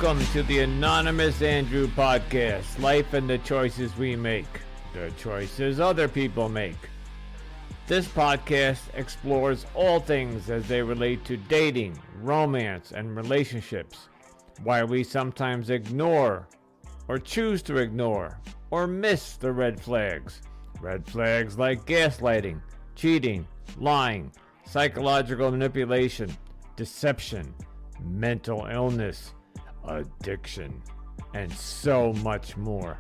Welcome to the Anonymous Andrew podcast, life and the choices we make, the choices other people make. This podcast explores all things as they relate to dating, romance, and relationships, why we sometimes ignore or choose to ignore or miss the red flags. Red flags like gaslighting, cheating, lying, psychological manipulation, deception, mental illness, addiction, and so much more.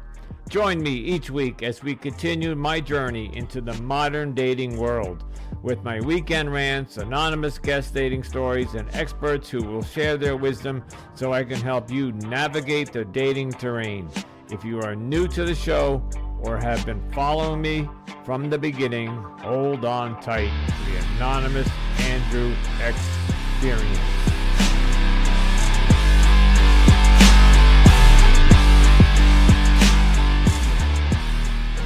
Join me each week as we continue my journey into the modern dating world with my weekend rants, anonymous guest dating stories, and experts who will share their wisdom so I can help you navigate the dating terrain. If you are new to the show or have been following me from the beginning, hold on tight to the Anonymous Andrew experience.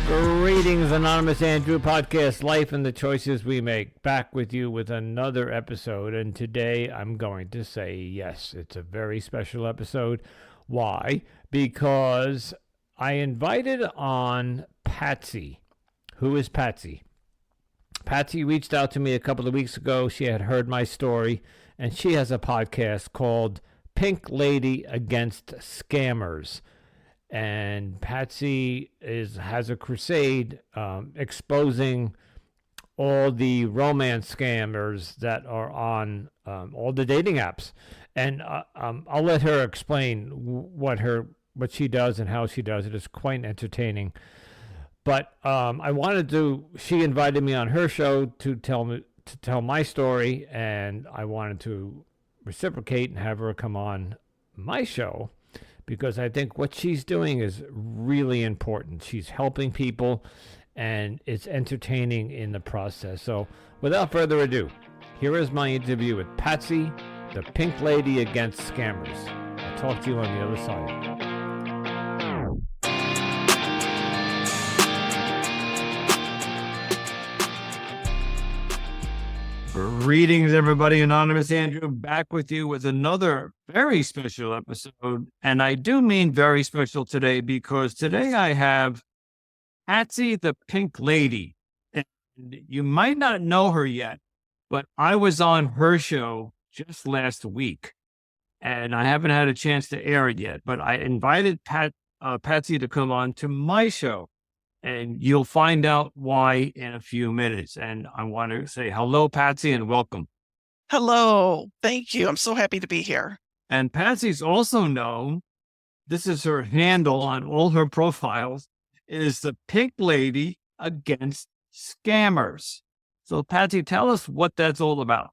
Greetings, Anonymous Andrew podcast, life and the choices we make. Back with you with another episode, and today I'm going to say yes, it's a very special episode. Why? Because I invited on Patsy. Who is Patsy? Patsy reached out to me a couple of weeks ago. She had heard my story, and she has a podcast called Pink Lady Against Scammers. And Patsy has a crusade exposing all the romance scammers that are on all the dating apps. And I'll let her explain what she does and how she does it. It's quite entertaining. But she invited me on her show to tell my story, and I wanted to reciprocate and have her come on my show, because I think what she's doing is really important. She's helping people, and it's entertaining in the process. So without further ado, here is my interview with Patsy, the Pink Lady Against Scammers. I'll talk to you on the other side. Greetings, everybody. Anonymous Andrew back with you with another very special episode. And I do mean very special today, because today I have Patsy, the Pink Lady. And you might not know her yet, but I was on her show just last week, and I haven't had a chance to air it yet. But I invited Patsy to come on to my show, and you'll find out why in a few minutes. And I want to say hello, Patsy, and welcome. Hello. Thank you. I'm so happy to be here. And Patsy's also known, this is her handle on all her profiles, is the Pink Lady Against Scammers. So Patsy, tell us what that's all about.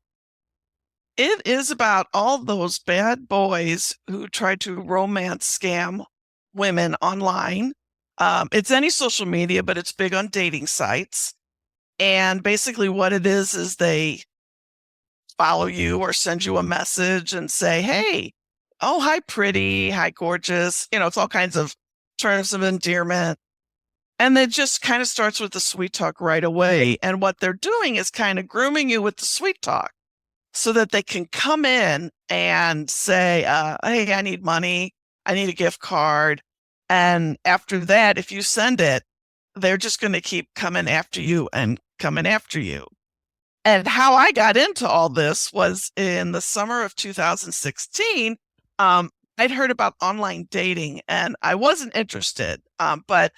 It is about all those bad boys who try to romance scam women online. It's any social media, but it's big on dating sites. And basically what it is they follow you or send you a message and say, hey, oh, hi, pretty, hi, gorgeous. It's all kinds of terms of endearment. And it just kind of starts with the sweet talk right away. And what they're doing is kind of grooming you with the sweet talk so that they can come in and say, hey, I need money. I need a gift card. And after that, if you send it, they're just going to keep coming after you and coming after you. And how I got into all this was in the summer of 2016. I'd heard about online dating and I wasn't interested, but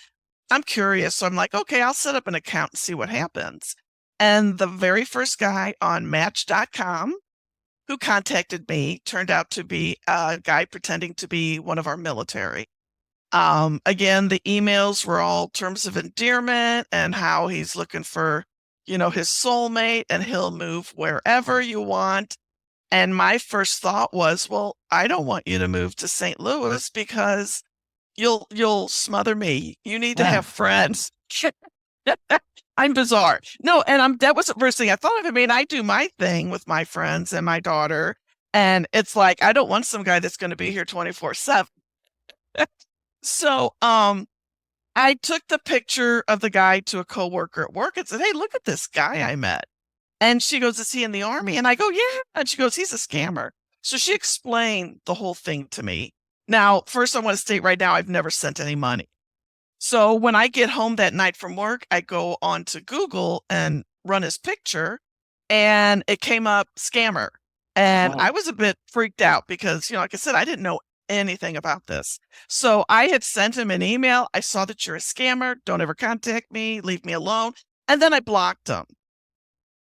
I'm curious. So I'm like, okay, I'll set up an account and see what happens. And the very first guy on Match.com who contacted me turned out to be a guy pretending to be one of our military. Again, the emails were all terms of endearment and how he's looking for, his soulmate, and he'll move wherever you want. And my first thought was, well, I don't want you to move to St. Louis because you'll smother me. You need to have friends. I'm bizarre. No, and that was the first thing I thought of. I mean, I do my thing with my friends and my daughter, and it's like, I don't want some guy that's going to be here 24/7. So, I took the picture of the guy to a coworker at work and said, hey, look at this guy I met. And she goes, is he in the Army? And I go, yeah. And she goes, he's a scammer. So she explained the whole thing to me. Now, first, I want to state right now, I've never sent any money. So when I get home that night from work, I go onto Google and run his picture, and it came up scammer. And I was a bit freaked out because, like I said, I didn't know anything about this. So I had sent him an email. I saw that you're a scammer. Don't ever contact me. Leave me alone. And then I blocked him.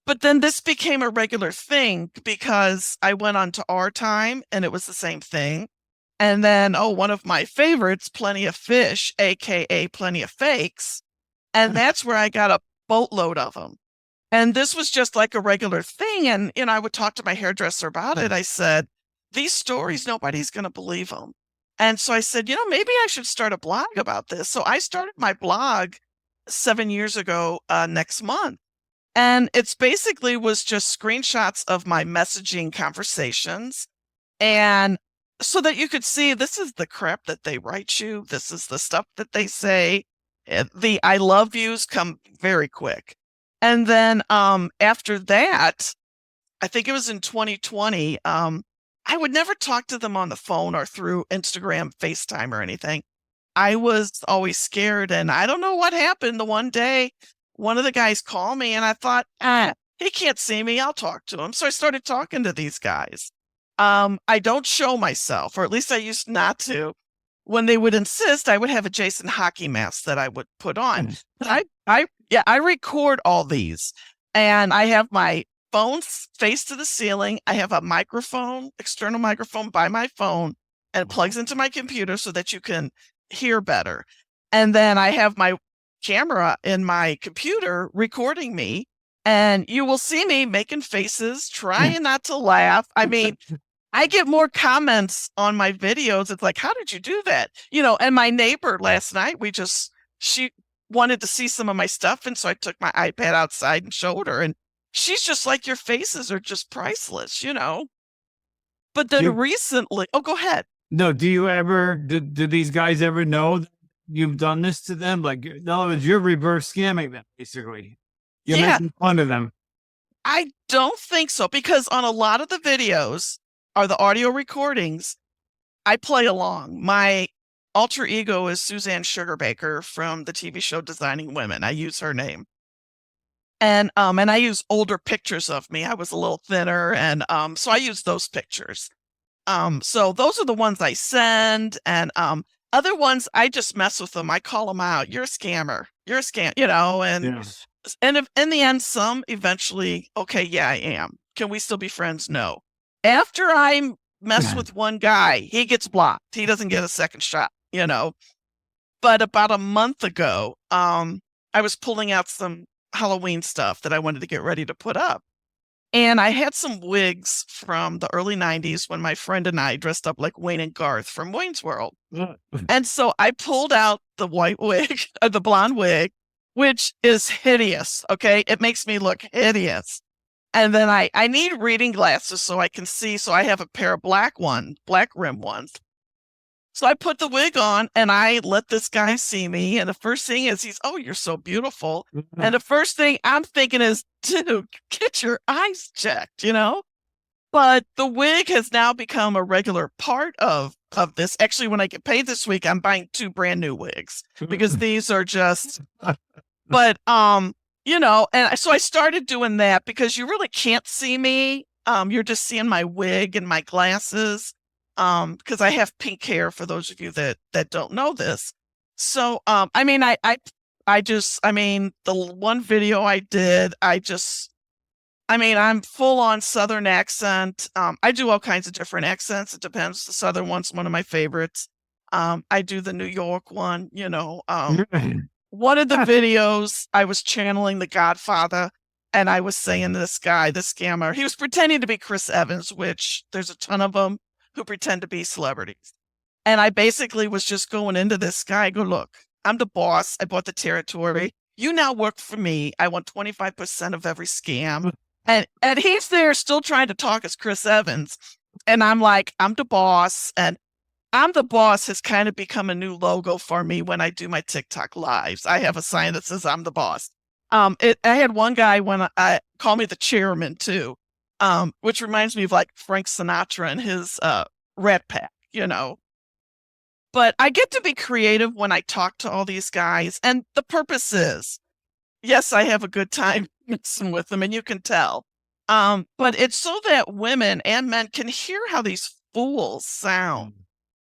But then this became a regular thing because I went on to Our Time and it was the same thing. And then, one of my favorites, Plenty of Fish, aka Plenty of Fakes. And that's where I got a boatload of them. And this was just like a regular thing. And, I would talk to my hairdresser about it. I said, these stories, nobody's going to believe them. And so I said, maybe I should start a blog about this. So I started my blog 7 years ago next month. And it's basically was just screenshots of my messaging conversations. And so that you could see this is the crap that they write you. This is the stuff that they say. The I love yous come very quick. And then after that, I think it was in 2020, I would never talk to them on the phone or through Instagram, FaceTime or anything. I was always scared. And I don't know what happened. The one day, one of the guys called me and I thought, he can't see me. I'll talk to him. So I started talking to these guys. I don't show myself, or at least I used not to. When they would insist, I would have a Jason hockey mask that I would put on. But I record all these, and I have my phone face to the ceiling. I have a microphone, external microphone by my phone, and it plugs into my computer so that you can hear better. And then I have my camera in my computer recording me, and you will see me making faces, trying not to laugh. I mean, I get more comments on my videos. It's like, how did you do that? And my neighbor last night, she wanted to see some of my stuff. And so I took my iPad outside and showed her. And she's just like, your faces are just priceless, But then recently, go ahead. No, do these guys ever know that you've done this to them? Like, in other words, you're reverse scamming them, basically. You're making fun of them. I don't think so, because on a lot of the videos, are the audio recordings, I play along. My alter ego is Suzanne Sugarbaker from the TV show Designing Women. I use her name. And I use older pictures of me. I was a little thinner, and so I use those pictures. So those are the ones I send, and other ones I just mess with them. I call them out. You're a scammer. You're a scam, and if, in the end, some eventually, okay, yeah, I am. Can we still be friends? No. After I mess with one guy, he gets blocked. He doesn't get a second shot, But about a month ago, I was pulling out some Halloween stuff that I wanted to get ready to put up. And I had some wigs from the early 90s when my friend and I dressed up like Wayne and Garth from Wayne's World. And so I pulled out the white wig, the blonde wig, which is hideous, okay? It makes me look hideous. And then I need reading glasses so I can see. So I have a pair of black rim ones. So I put the wig on and I let this guy see me. And the first thing is you're so beautiful. And the first thing I'm thinking is, dude, get your eyes checked, But the wig has now become a regular part of this. Actually, when I get paid this week, I'm buying 2 brand new wigs because these are just, but, and so I started doing that because you really can't see me. You're just seeing my wig and my glasses. Because I have pink hair, for those of you that don't know this. So, the one video I did, I'm full on Southern accent. I do all kinds of different accents. It depends. The Southern one's one of my favorites. I do the New York one, One of the videos, I was channeling The Godfather, and I was saying this guy, the scammer, he was pretending to be Chris Evans, which there's a ton of them who pretend to be celebrities. And I basically was just going into this guy, go, look, I'm the boss. I bought the territory. You now work for me. I want 25% of every scam. And he's there still trying to talk as Chris Evans. And I'm like, I'm the boss. And I'm the boss has kind of become a new logo for me when I do my TikTok lives. I have a sign that says I'm the boss. I had one guy when I call me the chairman too, which reminds me of like Frank Sinatra and his Rat Pack, But I get to be creative when I talk to all these guys. And the purpose is, yes, I have a good time messing with them, and you can tell. But it's so that women and men can hear how these fools sound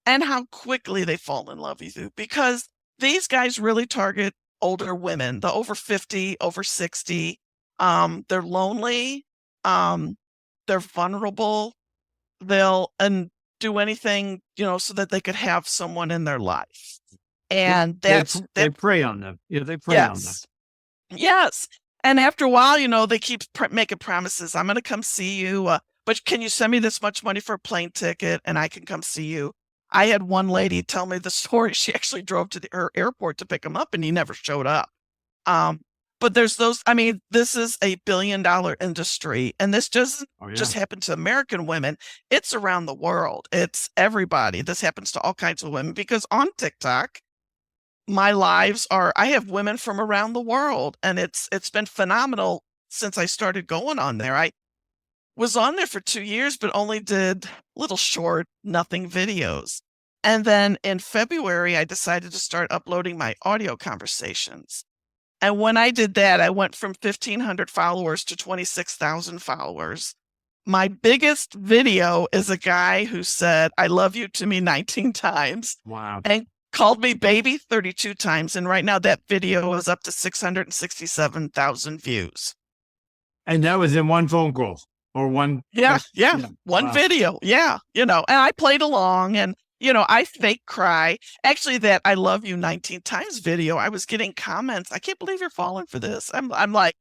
and how quickly they fall in love with you, because these guys really target older women, the over 50, over 60. They're lonely. They're vulnerable. They'll do anything, so that they could have someone in their life. And they prey on them. Yeah, they prey on them. yes. Yes. And after a while, they keep making promises. I'm going to come see you, but can you send me this much money for a plane ticket and I can come see you? I had one lady tell me the story. She actually drove to her airport to pick him up and he never showed up. But there's those, this is a $1 billion industry, and this doesn't just happen to American women. It's around the world. It's everybody. This happens to all kinds of women, because on TikTok, my lives I have women from around the world, and it's been phenomenal since I started going on there. I was on there for 2 years, but only did little short, nothing videos. And then in February, I decided to start uploading my audio conversations. And when I did that, I went from 1,500 followers to 26,000 followers. My biggest video is a guy who said, "I love you" to me 19 times. Wow. And called me baby 32 times. And right now that video is up to 667,000 views. And that was in one phone call or one. Yeah. One video. Yeah. And I played along, and I fake cry. Actually, that "I love you" 19 times video, I was getting comments, "I can't believe you're falling for this." I'm like,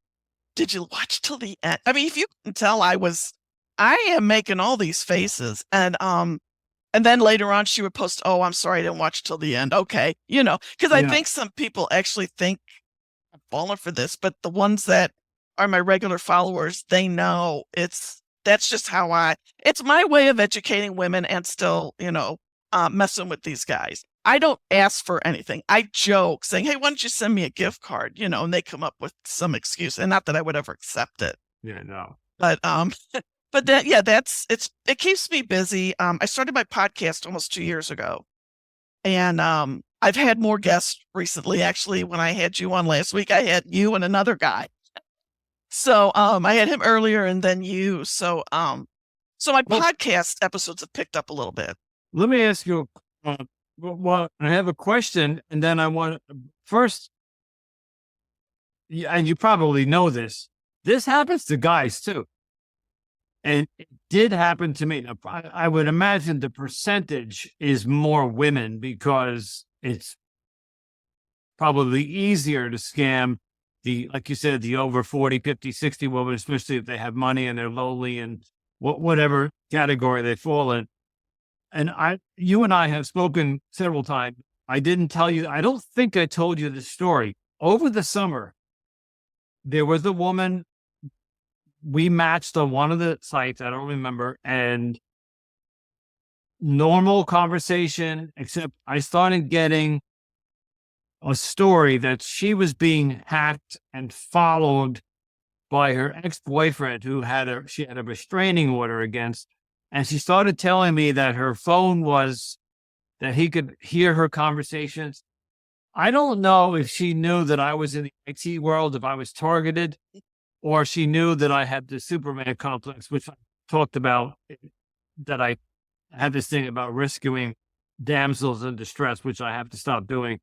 did you watch till the end? If you can tell, I am making all these faces. And then later on she would post, "Oh, I'm sorry, I didn't watch till the end." Okay. Because I think some people actually think I'm falling for this, but the ones that are my regular followers, they know that's just how it's my way of educating women and still, messing with these guys. I don't ask for anything. I joke saying, "Hey, why don't you send me a gift card?" And they come up with some excuse, and not that I would ever accept it. Yeah, no. But but that, yeah, it keeps me busy. I started my podcast almost 2 years ago, and I've had more guests recently. Actually, when I had you on last week, I had you and another guy. So I had him earlier, and then you. So my podcast episodes have picked up a little bit. Let me ask you, well, I have a question, and then I want first, and you probably know this. This happens to guys too. And it did happen to me. Now, I would imagine the percentage is more women, because it's probably easier to scam like you said, the over 40, 50, 60 women, especially if they have money and they're lonely and whatever category they fall in. And you and I have spoken several times. I didn't tell you, I don't think I told you the story. Over the summer, there was a woman we matched on one of the sites, I don't remember, and normal conversation, except I started getting a story that she was being hacked and followed by her ex-boyfriend, who she had a restraining order against. And she started telling me that her phone that he could hear her conversations. I don't know if she knew that I was in the IT world, if I was targeted, or she knew that I had the Superman complex, which I talked about, that I had this thing about rescuing damsels in distress, which I have to stop doing.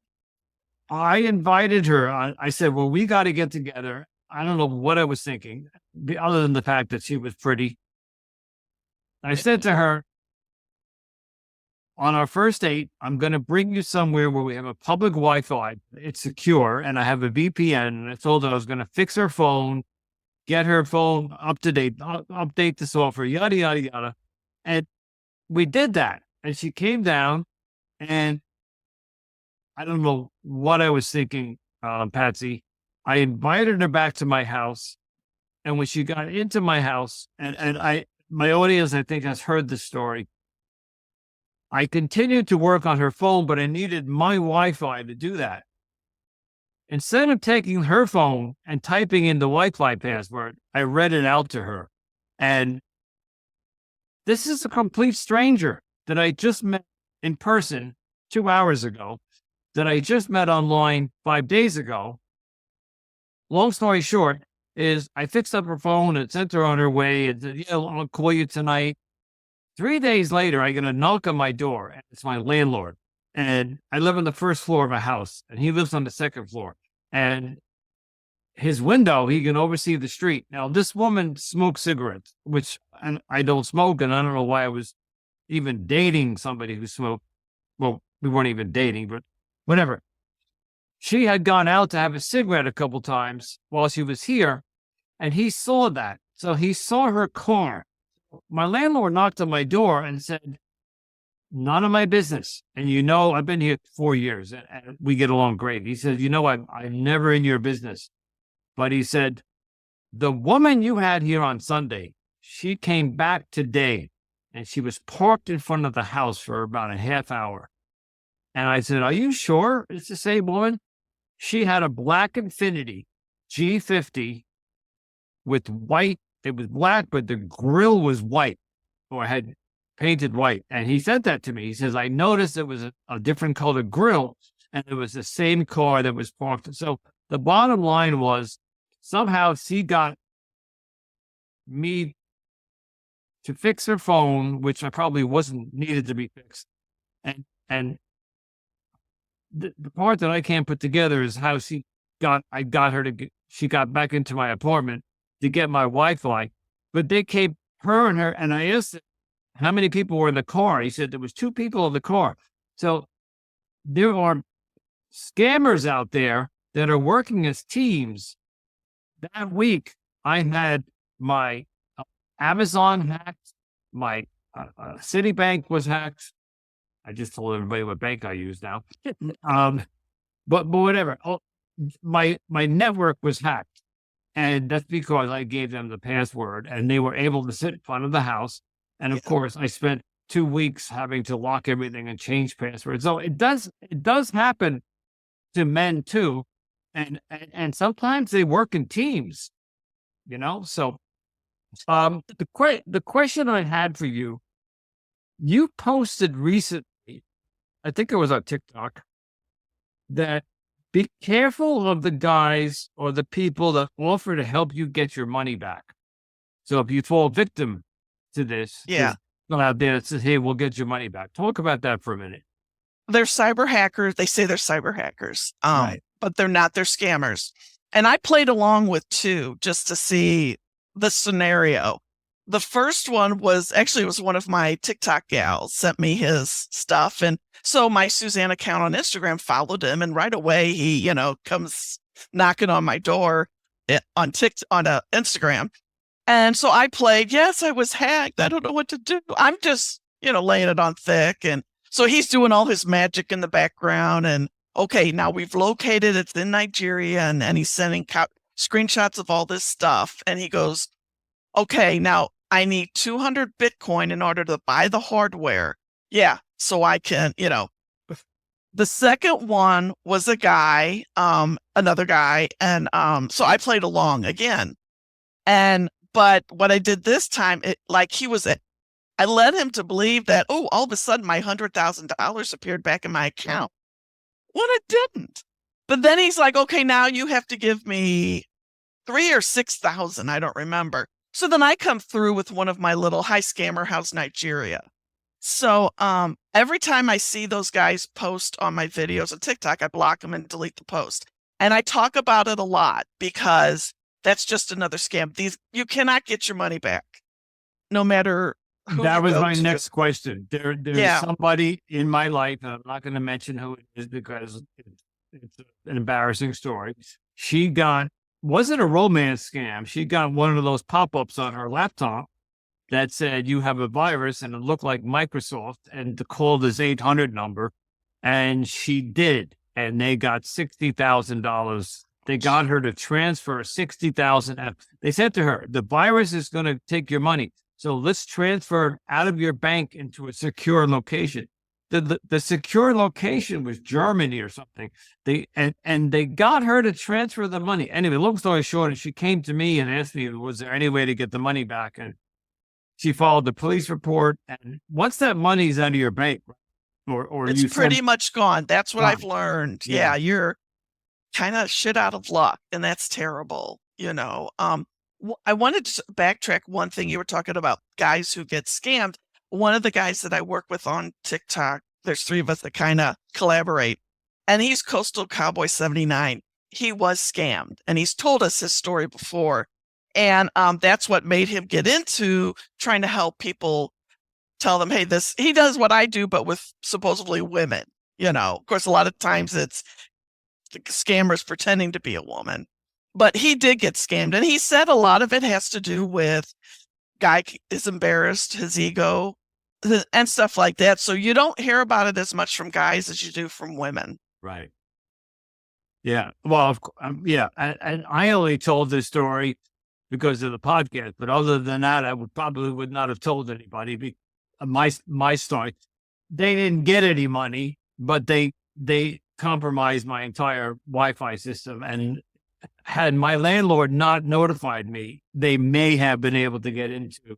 I invited her. I said, "Well, we got to get together." I don't know what I was thinking, other than the fact that she was pretty. I said to her, "On our first date, I'm going to bring you somewhere where we have a public Wi-Fi. It's secure, and I have a VPN." And I told her I was going to fix her phone, get her phone up to date, update the software, yada, yada, yada. And we did that. And she came down, and I don't know what I was thinking, Patsy. I invited her back to my house. And when she got into my house, and my audience, I think, has heard the story, I continued to work on her phone, but I needed my Wi-Fi to do that. Instead of taking her phone and typing in the Wi-Fi password, I read it out to her. And this is a complete stranger that I just met in person 2 hours ago that I just met online 5 days ago. Long story short is I fixed up her phone and sent her on her way and said, yeah, I'll call you tonight. 3 days later, I get a knock on my door, and it's my landlord. And I live on the first floor of a house, and he lives on the second floor. And his window, he can oversee the street. Now, this woman smokes cigarettes, which I don't smoke, and I don't know why I was even dating somebody who smoked. Well, we weren't even dating, but whatever. She had gone out to have a cigarette a couple times while she was here, and he saw that. So he saw her car. My landlord knocked on my door and said, none of my business. And I've been here 4 years and we get along great. He said, I'm never in your business. But he said, the woman you had here on Sunday, she came back today and she was parked in front of the house for about a half hour. And I said, are you sure it's the same woman? She had a black Infiniti G50 with white. It was black, but the grill was white or had painted white. And he said that to me. He says, I noticed it was a different colored grill and it was the same car that was parked. So the bottom line was somehow she got me to fix her phone, which I probably wasn't needed to be fixed. And the part that I can't put together is how she got back into my apartment to get my Wi-Fi, but they came, and I asked him how many people were in the car. He said there was 2 people in the car. So there are scammers out there that are working as teams. That week, I had my Amazon hacked, my Citibank was hacked. I just told everybody what bank I use now. But whatever. My network was hacked, and that's because I gave them the password, and they were able to sit in front of the house. And of course, I spent 2 weeks having to lock everything and change passwords. So it does happen to men too, and sometimes they work in teams. So the question I had for you, you posted recently, I think it was on TikTok, that be careful of the guys or the people that offer to help you get your money back. So if you fall victim to this, go out there that says, hey, we'll get your money back. Talk about that for a minute. They're cyber hackers. They say they're cyber hackers, Right. but they're not. They're scammers. And I played along with 2 just to see the scenario. The first one was one of my TikTok gals sent me his stuff. And so my Suzanne account on Instagram followed him. And right away, he, comes knocking on my door on Instagram. And so I played, yes, I was hacked. I don't know what to do. I'm just, laying it on thick. And so he's doing all his magic in the background. And okay, now we've located it's in Nigeria. And he's sending screenshots of all this stuff. And he goes, okay, now I need 200 Bitcoin in order to buy the hardware. Yeah, so I can, The second one was a guy, another guy, and so I played along again. But what I did this time, I led him to believe that, all of a sudden my $100,000 appeared back in my account. Well, it didn't. But then he's like, okay, now you have to give me 3,000 or 6,000, I don't remember. So then I come through with one of my little hi scammer, how's Nigeria? So every time I see those guys post on my videos on TikTok, I block them and delete the post. And I talk about it a lot because that's just another scam. You cannot get your money back, no matter who. That was my next question. There's somebody in my life, and I'm not going to mention who it is because it's an embarrassing story. Was it a romance scam? She got one of those pop-ups on her laptop that said, you have a virus, and it looked like Microsoft, and to call this 800 number. And she did. And they got $60,000. They got her to transfer $60,000. They said to her, the virus is going to take your money. So let's transfer it out of your bank into a secure location. The secure location was Germany or something. They got her to transfer the money. Anyway, long story short, she came to me and asked me, was there any way to get the money back? And she followed the police report. And once that money's out of your bank, or It's you pretty send much gone. That's what I've gone. learned. Yeah. Yeah, you're kind of shit out of luck, and that's terrible, you know. I wanted to backtrack one thing. You were talking about guys who get scammed. One of the guys that I work with on TikTok, there's 3 of us that kind of collaborate, and he's Coastal Cowboy 79. He was scammed, and he's told us his story before, and that's what made him get into trying to help people, tell them, hey, this, he does what I do, but with supposedly women. You know, of course, a lot of times it's the scammers pretending to be a woman, but he did get scammed. And he said a lot of it has to do with guy is embarrassed, his ego, and stuff like that. So you don't hear about it as much from guys as you do from women. Right. Yeah. Well, yeah. And I only told this story because of the podcast, but other than that, I would not have told anybody. My story, they didn't get any money, but they compromised my entire Wi-Fi system. And had my landlord not notified me, they may have been able to get into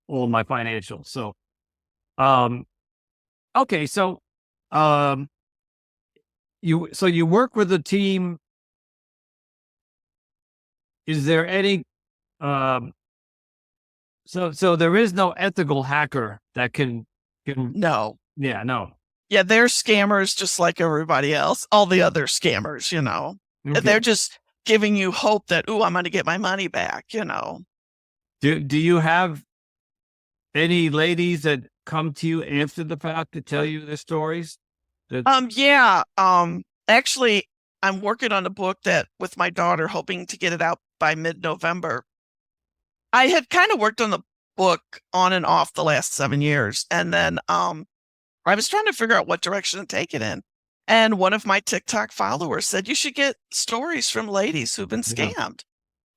all my financials. So, okay. So, you work with a team. Is there any, so there is no ethical hacker that can, No. yeah, no. Yeah, they're scammers just like everybody else, all the other scammers, you know. Okay. They're just giving you hope that, ooh, I'm going to get my money back, you know. Do you have any ladies that come to you after the fact to tell you their stories? Yeah. Actually, I'm working on a book that with my daughter, hoping to get it out by mid-November. I had kind of worked on the book on and off the last 7 years. And then I was trying to figure out what direction to take it in. And one of my TikTok followers said, you should get stories from ladies who've been Yeah. scammed.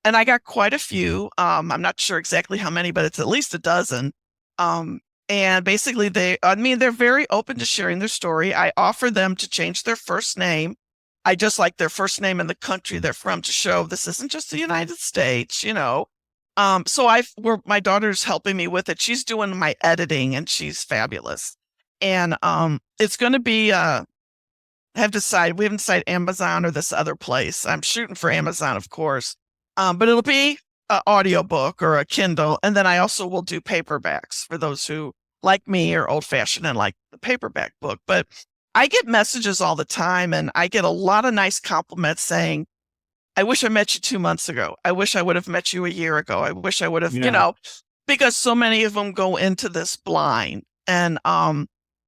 And I got quite a few. I'm not sure exactly how many, but it's at least a dozen. And basically they're very open to sharing their story. I offer them to change their first name. I just like their first name and the country they're from to show this isn't just the United States, you know. So my daughter's helping me with it. She's doing my editing and she's fabulous. And it's going to be we haven't decided Amazon or this other place. I'm shooting for Amazon, of course. But it'll be an audiobook or a Kindle. And then I also will do paperbacks for those who, like me, are old fashioned and like the paperback book. But I get messages all the time and I get a lot of nice compliments saying, I wish I met you 2 months ago. I wish I would have met you a year ago. I wish I would have, Yeah. you know, because so many of them go into this blind. And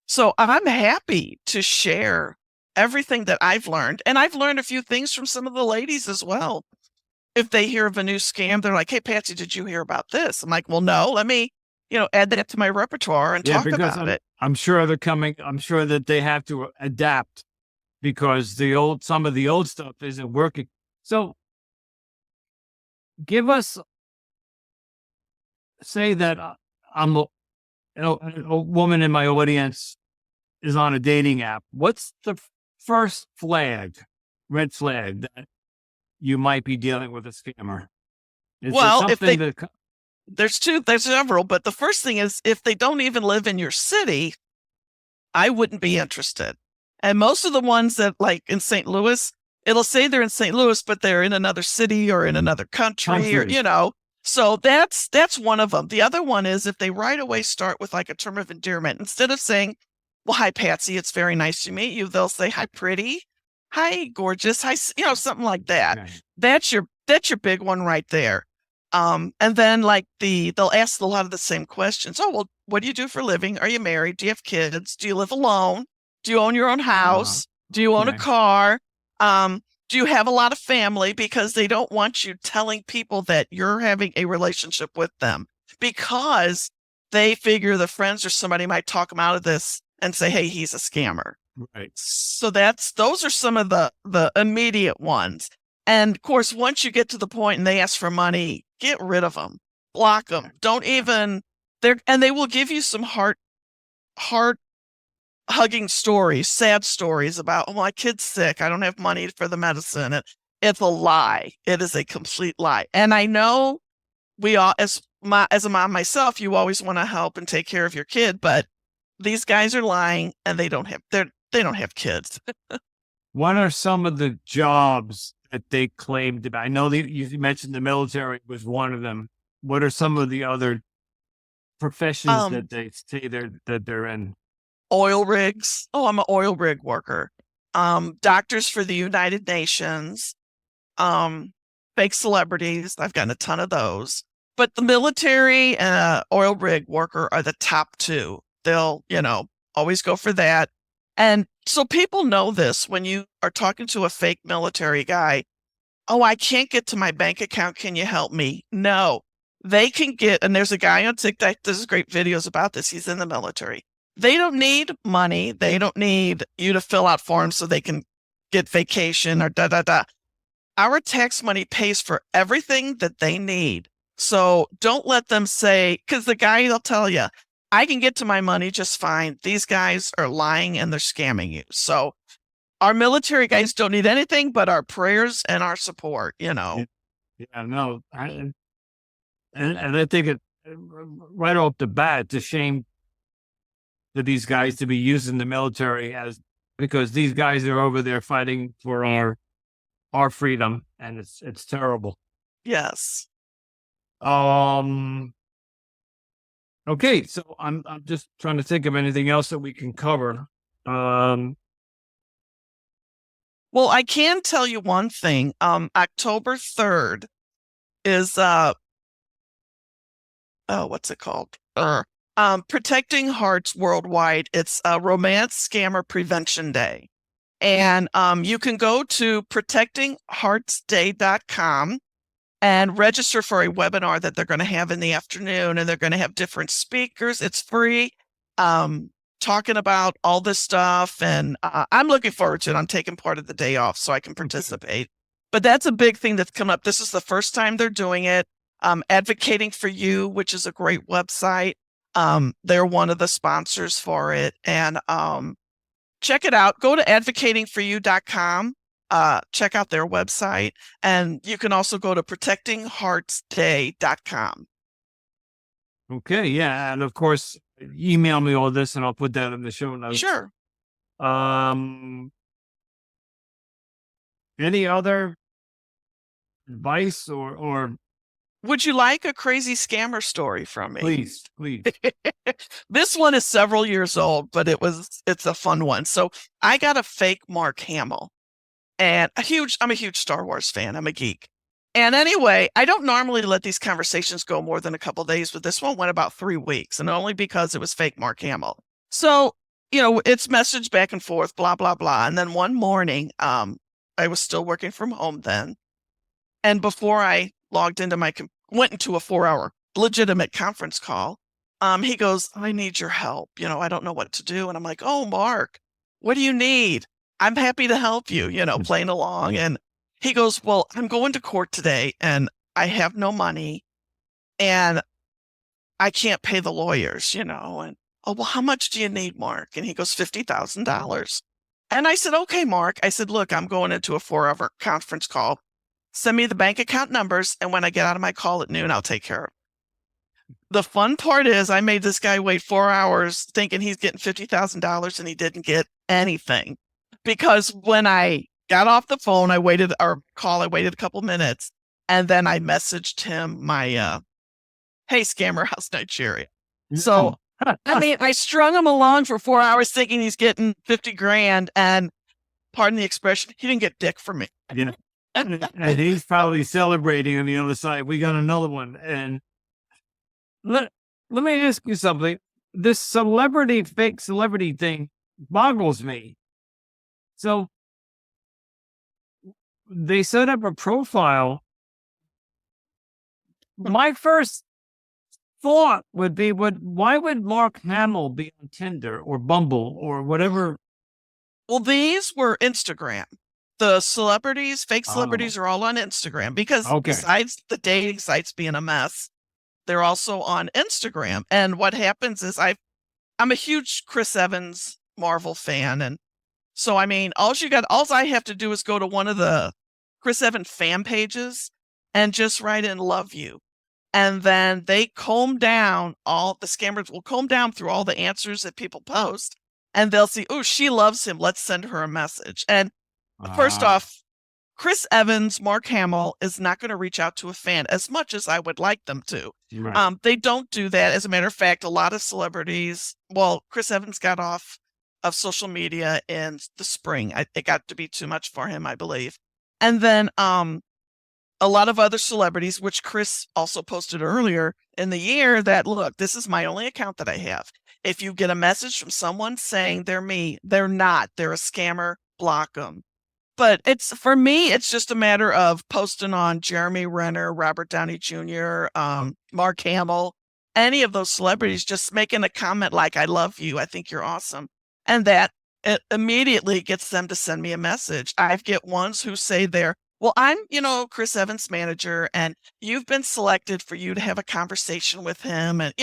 so I'm happy to share everything that I've learned. And I've learned a few things from some of the ladies as well. If they hear of a new scam, they're like, hey, Patsy, did you hear about this? I'm like, well, no, let me, add that to my repertoire and talk about it. I'm sure I'm sure that they have to adapt because some of the old stuff isn't working. So give us, say that I'm a woman in my audience is on a dating app. What's the first red flag that you might be dealing with a scammer? Well, there's several, but the first thing is if they don't even live in your city, I wouldn't be interested. And most of the ones that like in St. Louis, it'll say they're in St. Louis, but they're in another city or in another country. Or, so that's one of them. The other one is if they right away start with like a term of endearment, instead of saying, well, hi, Patsy, it's very nice to meet you. They'll say, hi, pretty, hi, gorgeous, hi, something like that. Okay. That's your big one right there. And then like they'll ask a lot of the same questions. Oh, well, what do you do for a living? Are you married? Do you have kids? Do you live alone? Do you own your own house? Do you own a car? Do you have a lot of family? Because they don't want you telling people that you're having a relationship with them because they figure the friends or somebody might talk them out of this and say, hey, he's a scammer. Right. So those are some of the immediate ones. And of course, once you get to the point and they ask for money, get rid of them, block them. Don't even and they will give you some heart hugging stories, sad stories about, oh, my kid's sick. I don't have money for the medicine. It's a lie. It is a complete lie. And I know we all, as a mom myself, you always want to help and take care of your kid, but these guys are lying, and they don't have kids. What are some of the jobs that they claim to be? I know that you mentioned the military was one of them. What are some of the other professions that they say they're in? Oil rigs. Oh, I'm an oil rig worker. Doctors for the United Nations. Fake celebrities. I've gotten a ton of those. But the military and oil rig worker are the top two. They'll, always go for that. And so people know this when you are talking to a fake military guy. Oh, I can't get to my bank account. Can you help me? No, they can get, and there's a guy on TikTok. There's great videos about this. He's in the military. They don't need money. They don't need you to fill out forms so they can get vacation or da. Our tax money pays for everything that they need. So don't let them say, because the guy will tell you, I can get to my money just fine. These guys are lying and they're scamming you. So our military guys don't need anything but our prayers and our support, Yeah, no. And I think it right off the bat, it's a shame for these guys to be using the military because these guys are over there fighting for our freedom, and it's terrible. Yes. Okay, so I'm just trying to think of anything else that we can cover. Well, I can tell you one thing. October 3rd is what's it called? Protecting Hearts Worldwide. It's a Romance Scammer Prevention Day. And you can go to protectingheartsday.com and register for a webinar that they're going to have in the afternoon, and they're going to have different speakers. It's free, talking about all this stuff, and I'm looking forward to it. I'm taking part of the day off so I can participate. But that's a big thing that's come up. This is the first time they're doing it. Advocating for You, which is a great website. They're one of the sponsors for it. And check it out. Go to advocatingforyou.com. Check out their website. And you can also go to protectingheartsday.com. Okay, yeah. And of course, email me all this and I'll put that in the show notes. Sure. Any other advice or would you like a crazy scammer story from me? Please. This one is several years old, but it's a fun one. So I got a fake Mark Hamill, and I'm a huge Star Wars fan. I'm a geek. And anyway, I don't normally let these conversations go more than a couple of days, but this one went about 3 weeks, and only because it was fake Mark Hamill. So, it's message back and forth, blah, blah, blah. And then one morning, I was still working from home then. And before I logged into went into a 4-hour legitimate conference call, he goes, I need your help. I don't know what to do. And I'm like, oh, Mark, what do you need? I'm happy to help you, playing along. And he goes, well, I'm going to court today and I have no money and I can't pay the lawyers, and, oh, well, how much do you need, Mark? And he goes, $50,000. And I said, okay, Mark. I said, look, I'm going into a 4-hour conference call. Send me the bank account numbers. And when I get out of my call at noon, I'll take care of it. The fun part is I made this guy wait 4 hours thinking he's getting $50,000 and he didn't get anything, because when I got off the phone, I waited a couple minutes, and then I messaged him my, hey, scammer, how's Nigeria? So, I strung him along for 4 hours thinking he's getting 50 grand, and pardon the expression, he didn't get dick from me. Yeah. And he's probably celebrating on the other side. We got another one. And let me ask you something. This fake celebrity thing boggles me. So they set up a profile. My first thought would be, why would Mark Hamill be on Tinder or Bumble or whatever? Well, these were Instagram. The fake celebrities are all on Instagram because besides the dating sites being a mess, they're also on Instagram. And what happens is I'm a huge Chris Evans Marvel fan. And so, all I have to do is go to one of the Chris Evans fan pages and just write in love you. And then they the scammers will comb down through all the answers that people post, and they'll see, oh, she loves him. Let's send her a message. And first off, Chris Evans, Mark Hamill is not going to reach out to a fan as much as I would like them to. Right. They don't do that. As a matter of fact, a lot of celebrities, Chris Evans got off of social media in the spring. It got to be too much for him, I believe. And then a lot of other celebrities, which Chris also posted earlier in the year, that, look, this is my only account that I have. If you get a message from someone saying they're me, they're not. They're a scammer, block them. But for me, it's just a matter of posting on Jeremy Renner, Robert Downey Jr., Mark Hamill, any of those celebrities, just making a comment like, I love you, I think you're awesome. And that it immediately gets them to send me a message. I get ones who say I'm, Chris Evans' manager, and you've been selected for you to have a conversation with him. And,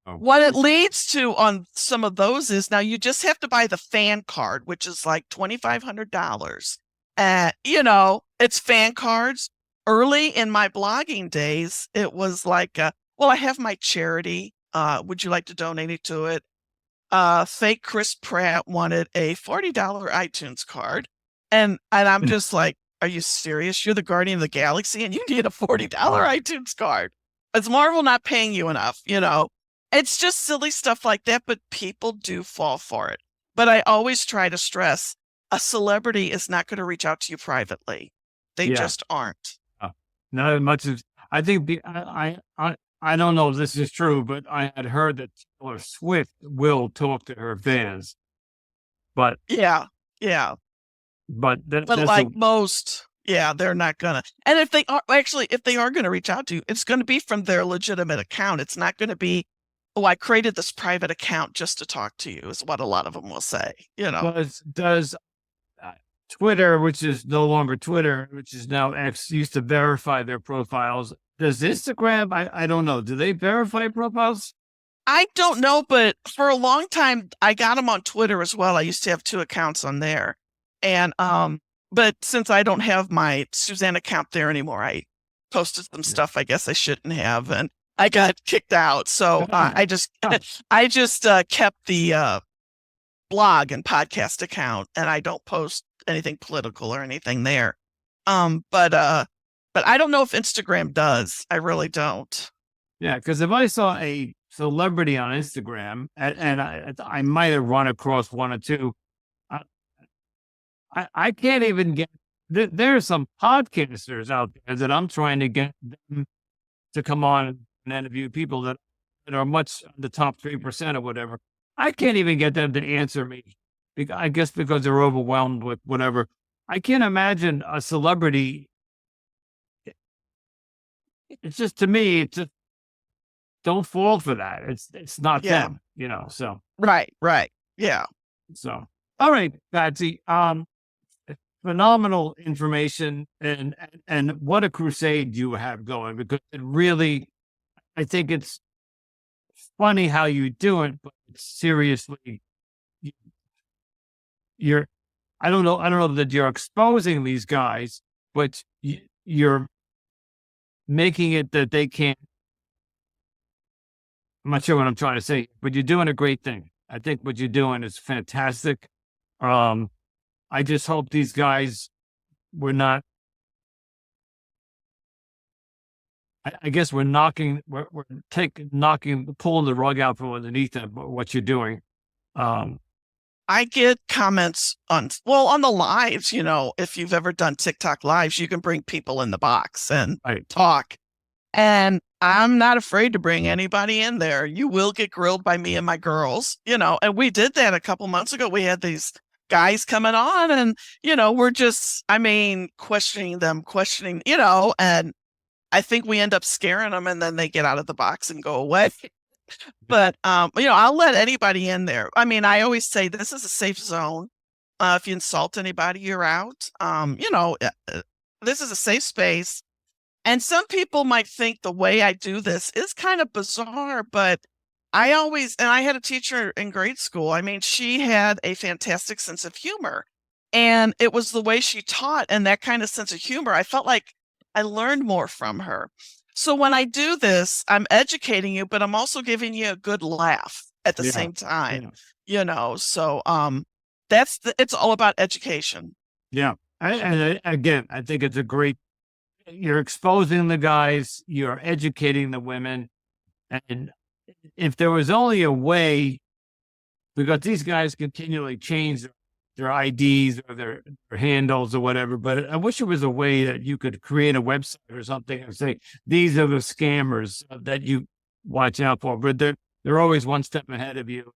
what it leads to on some of those is now you just have to buy the fan card, which is like $2,500. It's fan cards. Early in my blogging days, it was like, I have my charity. Would you like to donate to it? Fake Chris Pratt wanted a $40 iTunes card. And I'm just like, are you serious? You're the Guardian of the Galaxy and you need a $40 iTunes card. Is Marvel not paying you enough? It's just silly stuff like that, but people do fall for it. But I always try to stress, a celebrity is not going to reach out to you privately. They just aren't. Not as much as I think. I don't know if this is true, but I had heard that Taylor Swift will talk to her fans. But yeah. But most, they're not gonna. And if they are going to reach out to you, it's going to be from their legitimate account. It's not going to be, I created this private account just to talk to you, is what a lot of them will say. Does Twitter, which is no longer Twitter, which is now X, used to verify their profiles? Does Instagram? I don't know. Do they verify profiles? I don't know, but for a long time, I got them on Twitter as well. I used to have 2 accounts on there. And, but since I don't have my Suzanne account there anymore, I posted some stuff I guess I shouldn't have, and I got kicked out. So I just kept the blog and podcast account, and I don't post anything political or anything there. But I don't know if Instagram does. I really don't. Yeah, because if I saw a celebrity on Instagram, and I might have run across one or two, I can't even get. There are some podcasters out there that I'm trying to get them to come on and interview people that are much the top 3% or whatever. I can't even get them to answer me. I guess because they're overwhelmed with whatever. I can't imagine a celebrity. It's just, to me, it's just, don't fall for that. It's not them, so. Right. Yeah. So, all right, Patsy. Phenomenal information, and what a crusade you have going, because it really, I think it's funny how you do it, but seriously, you're, I don't know that you're exposing these guys, but you're making it that they can't. I'm not sure what I'm trying to say, but you're doing a great thing. I think what you're doing is fantastic. I just hope these guys were not. I guess we're pulling the rug out from underneath them. What you're doing. I get comments on the lives. If you've ever done TikTok lives, you can bring people in the box and talk. And I'm not afraid to bring anybody in there. You will get grilled by me and my girls, and we did that a couple months ago. We had these guys coming on, and, we're just, questioning them, and I think we end up scaring them, and then they get out of the box and go away. But, I'll let anybody in there. I always say this is a safe zone. If you insult anybody, you're out. This is a safe space. And some people might think the way I do this is kind of bizarre, but I had a teacher in grade school. She had a fantastic sense of humor, and it was the way she taught and that kind of sense of humor. I felt like I learned more from her. So when I do this, I'm educating you, but I'm also giving you a good laugh at the Yeah. same time. Yeah. So it's all about education. Yeah. Again, I think it's a great, you're exposing the guys, you're educating the women. And if there was only a way, because these guys continually change their IDs or their handles or whatever, but I wish there was a way that you could create a website or something and say, these are the scammers that you watch out for, but they're always one step ahead of you.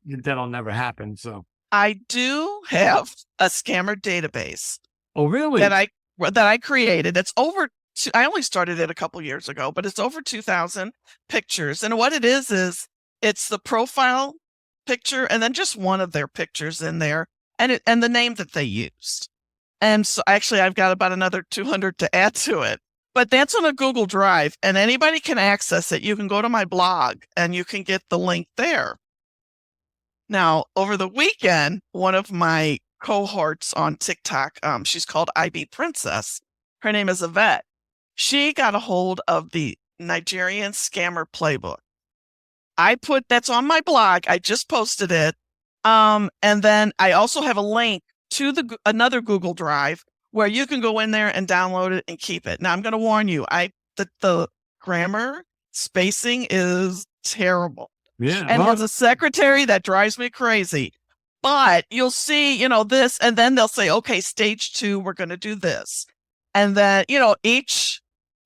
That'll never happen. So, I do have a scammer database oh, really? that I created. It's over. I only started it a couple years ago, but it's over 2,000 pictures. And what it is it's the profile picture and then just one of their pictures in there, and the name that they used. And so actually, I've got about another 200 to add to it. But that's on a Google Drive, and anybody can access it. You can go to my blog, and you can get the link there. Now, over the weekend, one of my cohorts on TikTok, she's called IB Princess. Her name is Yvette. She got a hold of the Nigerian scammer playbook. That's on my blog. I just posted it. And then I also have a link to another Google Drive where you can go in there and download it and keep it. Now, I'm going to warn you, the grammar spacing is terrible. Yeah. And as a secretary, that drives me crazy. But you'll see, this, and then they'll say, okay, stage 2, we're going to do this. And then,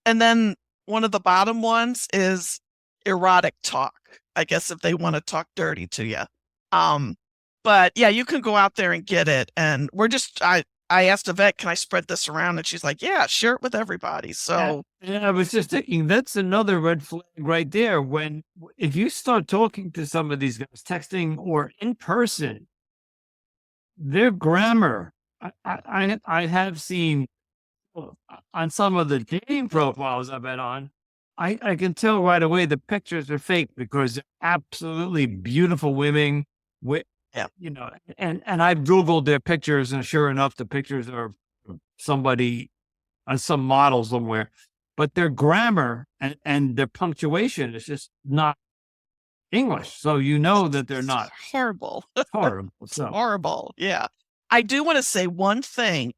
and then one of the bottom ones is erotic talk, I guess, if they want to talk dirty to you. But yeah, you can go out there and get it. And I asked Yvette, can I spread this around? And she's like, yeah, share it with everybody. So I was just thinking, that's another red flag right there. If you start talking to some of these guys, texting or in person, their grammar, I have seen on some of the dating profiles I've been on, I can tell right away the pictures are fake because they're absolutely beautiful women with, and I've Googled their pictures, and sure enough, the pictures are somebody on some model somewhere, but their grammar and their punctuation is just not English. So that they're not horrible. horrible. So horrible. Yeah. I do want to say one thing.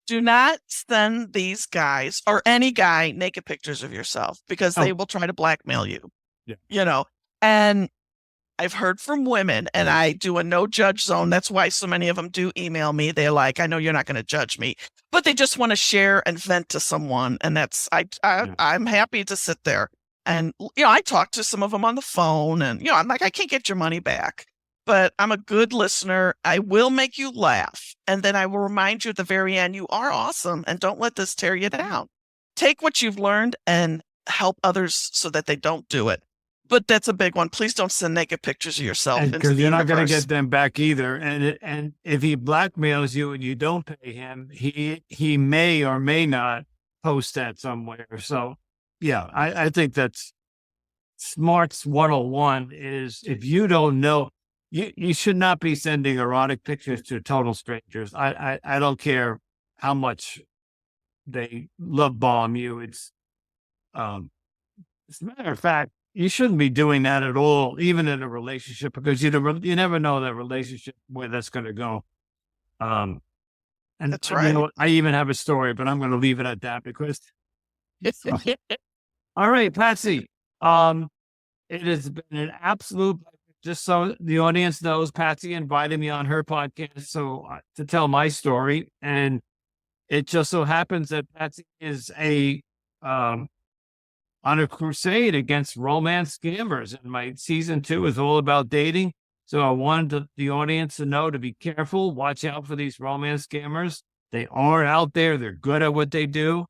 Do not send these guys or any guy naked pictures of yourself because they will try to blackmail you. Yeah. And I've heard from women, and I do a no judge zone. That's why so many of them do email me. They're like, I know you're not going to judge me, but they just want to share and vent to someone. And that's, I'm happy to sit there. And, I talk to some of them on the phone, and, I'm like, I can't get your money back, but I'm a good listener. I will make you laugh. And then I will remind you at the very end, you are awesome. And don't let this tear you down. Take what you've learned and help others so that they don't do it. But that's a big one. Please don't send naked pictures of yourself. Because you're not going to get them back either. And if he blackmails you and you don't pay him, he may or may not post that somewhere. So, yeah, I think that's Smarts 101 is if you don't know, you should not be sending erotic pictures to total strangers. I don't care how much they love bomb you. As a matter of fact, you shouldn't be doing that at all, even in a relationship, because you never know that relationship where that's going to go. And that's right. I even have a story, but I'm going to leave it at that because. All right, Patsy. It has been an absolute pleasure. Just so the audience knows, Patsy invited me on her podcast to tell my story, and it just so happens that Patsy is on a crusade against romance scammers. And my season 2 is all about dating. So I wanted the audience to know to be careful, watch out for these romance scammers. They are out there. They're good at what they do.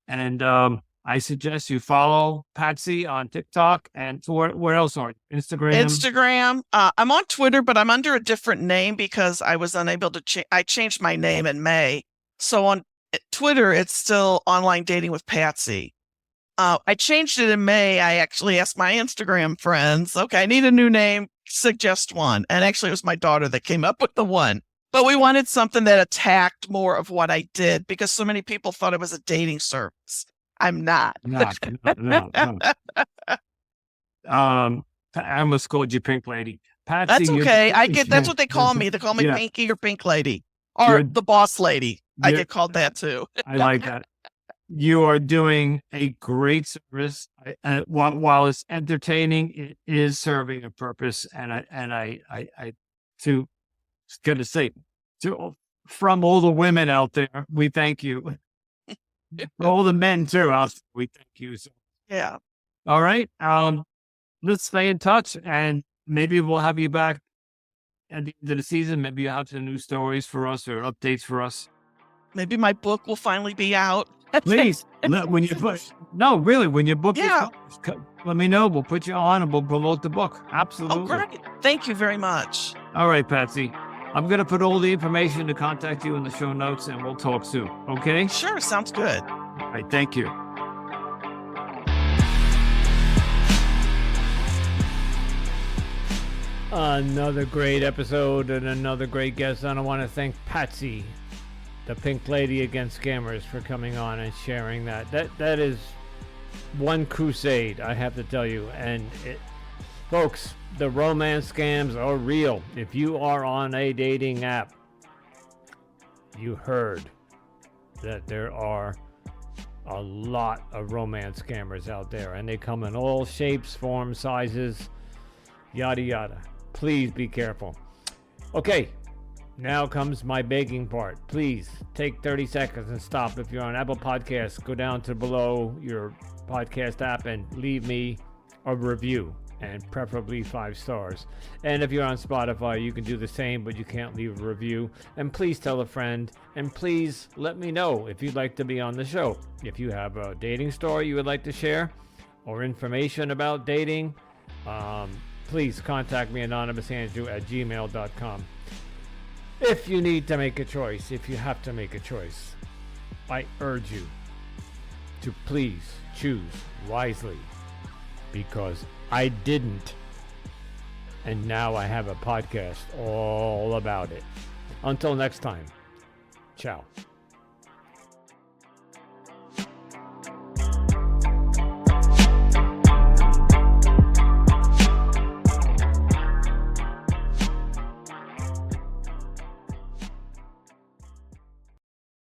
And I suggest you follow Patsy on TikTok and where else are you? Instagram. I'm on Twitter, but I'm under a different name because I was unable to I changed my name in May. So on Twitter, it's still Online Dating with Patsy. I changed it in May. I actually asked my Instagram friends, okay, I need a new name, suggest one. And actually, it was my daughter that came up with the one. But we wanted something that attacked more of what I did because so many people thought it was a dating service. I'm not. No. I almost called you Pink Lady. Patsy, That's okay. That's what they call you're- me. They call me yeah. Pinky or Pink Lady. Or You're- the boss lady. I you're- get called that too. I like that. You are doing a great service. While it's entertaining, it is serving a purpose. And I gonna say, from all the women out there, we thank you. For all the men too out there, we thank you. So, Yeah. all right. Let's stay in touch, and maybe we'll have you back at the end of the season. Maybe you have some new stories for us or updates for us. Maybe my book will finally be out. Please, when your book is Yeah. published, let me know. We'll put you on and we'll promote the book. Absolutely. Oh, great. Thank you very much. All right, Patsy. I'm going to put all the information to contact you in the show notes, and we'll talk soon. Okay? Sure. Sounds good. All right. Thank you. Another great episode and another great guest. And I want to thank Patsy, the Pink Lady Against Scammers, for coming on and sharing that. That is one crusade, I have to tell you. And folks, the romance scams are real. If you are on a dating app, you heard that there are a lot of romance scammers out there, and they come in all shapes, forms, sizes, yada yada. Please be careful. Okay, now comes my begging part. Please take 30 seconds and stop. If you're on Apple Podcasts, go down to below your podcast app and leave me a review, and preferably 5 stars. And if you're on Spotify, you can do the same, but you can't leave a review. And please tell a friend, and please let me know if you'd like to be on the show. If you have a dating story you would like to share, or information about dating, please contact me, anonymousandrew@gmail.com. If you need to make a choice, if you have to make a choice, I urge you to please choose wisely, because I didn't, and now I have a podcast all about it. Until next time, ciao.